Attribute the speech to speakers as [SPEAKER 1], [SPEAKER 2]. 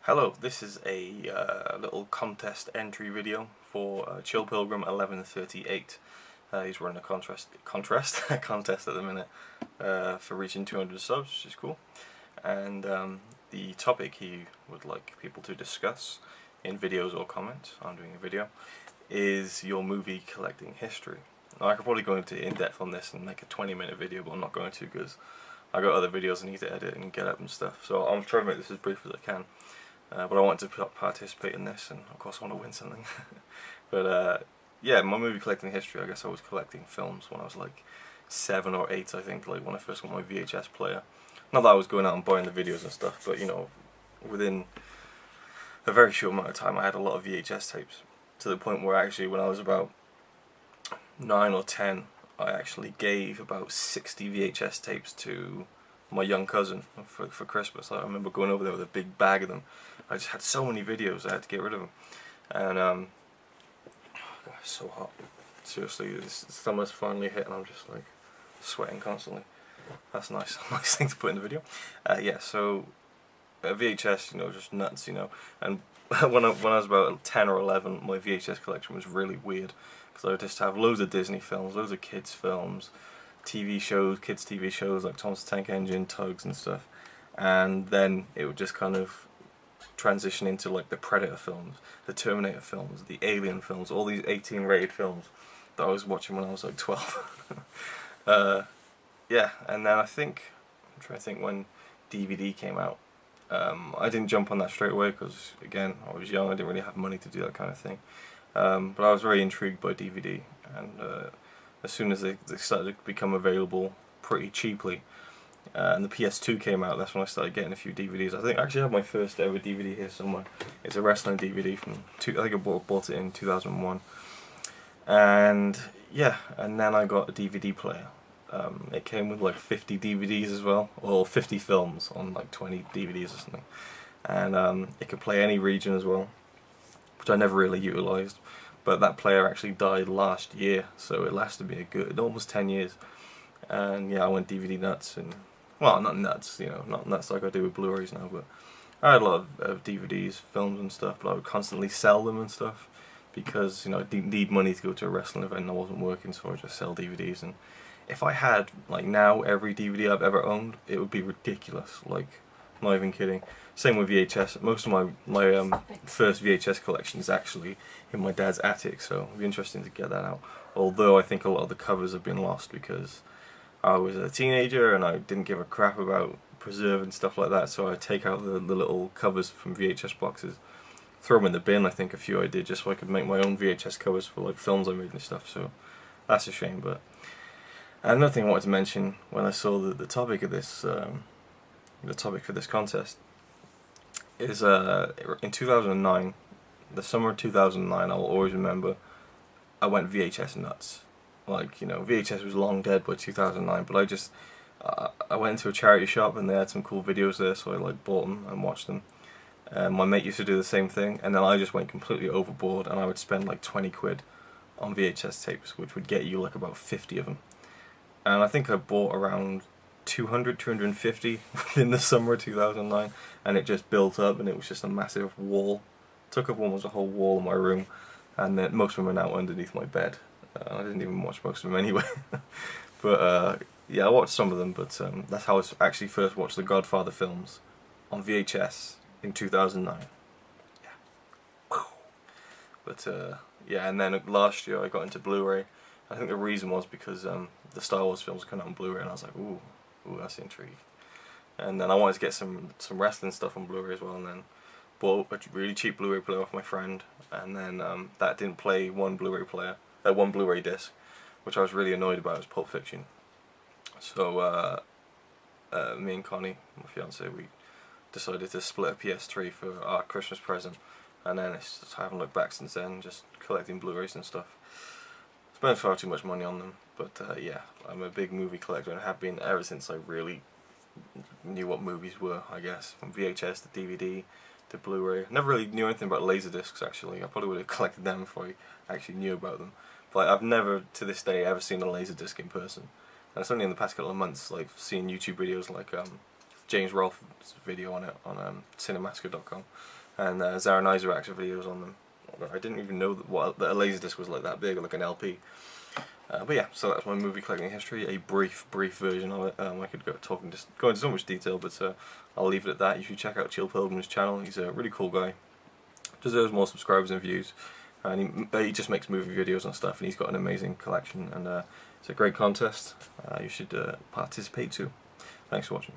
[SPEAKER 1] Hello, this is a little contest entry video for ChillPilgrim1138. He's running a contest at the minute for reaching 200 subs, which is cool. And the topic he would like people to discuss in videos or comments, I'm doing a video, is your movie collecting history. Now, I could probably go into in-depth on this and make a 20-minute video, but I'm not going to because I got other videos I need to edit and get up and stuff. So I'm trying to make this as brief as I can. But I want to participate in this, and of course I want to win something. But yeah, my movie collecting history, I guess I was collecting films when I was like 7 or 8, I think, like when I first got my VHS player. Not that I was going out and buying the videos and stuff, but you know, within a very short amount of time I had a lot of VHS tapes, to the point where actually when I was about 9 or 10, I actually gave about 60 VHS tapes to my young cousin for Christmas. I remember going over there with a big bag of them. I just had so many videos I had to get rid of them. And oh God, it's so hot. Seriously, the summer's finally hit and I'm just like sweating constantly. That's nice. Nice thing to put in the video. Yeah, so VHS, you know, just nuts, you know. And when I was about 10 or 11, my VHS collection was really weird, because I would just have loads of Disney films, loads of kids films, TV shows, kids TV shows like Thomas the Tank Engine, Tugs and stuff, and then it would just kind of transition into like the Predator films, the Terminator films, the Alien films, all these 18 rated films that I was watching when I was like 12. Yeah, and then I'm trying to think when DVD came out. I didn't jump on that straight away because, again, I was young, I didn't really have money to do that kind of thing. But I was very intrigued by DVD, and as soon as they started to become available pretty cheaply, and the PS2 came out, that's when I started getting a few DVDs. I think I actually have my first ever DVD here somewhere. It's a wrestling DVD from, I think I bought it in 2001. And yeah, and then I got a DVD player. It came with like 50 DVDs as well, or 50 films on like 20 DVDs or something. And it could play any region as well, which I never really utilised. But that player actually died last year, so it lasted me a good almost 10 years. And yeah, I went DVD nuts, and well, not nuts, you know, not nuts like I do with Blu-rays now, but I had a lot of DVDs, films and stuff, but I would constantly sell them and stuff, because, you know, I didn't need money to go to a wrestling event and I wasn't working, so I would just sell DVDs. And if I had, like now, every DVD I've ever owned, it would be ridiculous, like, not even kidding. Same with VHS. Most of my first VHS collection is actually in my dad's attic, so it'll be interesting to get that out. Although I think a lot of the covers have been lost because I was a teenager and I didn't give a crap about preserve and stuff like that, so I take out the little covers from VHS boxes, throw them in the bin. I think a few I did just so I could make my own VHS covers for like films I made and stuff, so that's a shame. But another thing I wanted to mention when I saw the topic of this, the topic for this contest, is in 2009, the summer of 2009, I will always remember, I went VHS nuts. Like, you know, VHS was long dead by 2009, but I went into a charity shop and they had some cool videos there, so I like bought them and watched them. My mate used to do the same thing, and then I just went completely overboard, and I would spend like 20 quid on VHS tapes, which would get you like about 50 of them. And I think I bought around 200, 250 within the summer of 2009, and it just built up, and it was just a massive wall. Took up almost a whole wall in my room, and then most of them are now underneath my bed. I didn't even watch most of them anyway. But yeah, I watched some of them, but that's how I actually first watched the Godfather films on VHS in 2009. Yeah. But yeah, and then last year I got into Blu-ray. I think the reason was because the Star Wars films were coming out on Blu-ray, and I was like, ooh, that's intriguing. And then I wanted to get some wrestling stuff on Blu-ray as well, and then bought a really cheap Blu-ray player off my friend, and then that didn't play one Blu-ray disc, which I was really annoyed about. It was Pulp Fiction. So me and Connie, my fiance, we decided to split a PS3 for our Christmas present, and then I haven't looked back since then, just collecting Blu-rays and stuff. Spent far too much money on them, but yeah, I'm a big movie collector and have been ever since I really knew what movies were, I guess. From VHS to DVD to Blu-ray. Never really knew anything about Laserdiscs, actually. I probably would have collected them before I actually knew about them. But I've never, to this day, ever seen a Laserdisc in person. And it's only in the past couple of months, like, seeing YouTube videos like James Rolfe's video on it on cinemassacre.com, and Zara Isaac's videos on them. I didn't even know that a Laserdisc was like that big, like an LP. But yeah, so that's my movie collecting history, a brief version of it. I could go into so much detail, but I'll leave it at that. You should check out Chill Pilgrim's channel. He's a really cool guy. Deserves more subscribers and views. And he just makes movie videos and stuff, and he's got an amazing collection, and it's a great contest. You should participate too. Thanks for watching.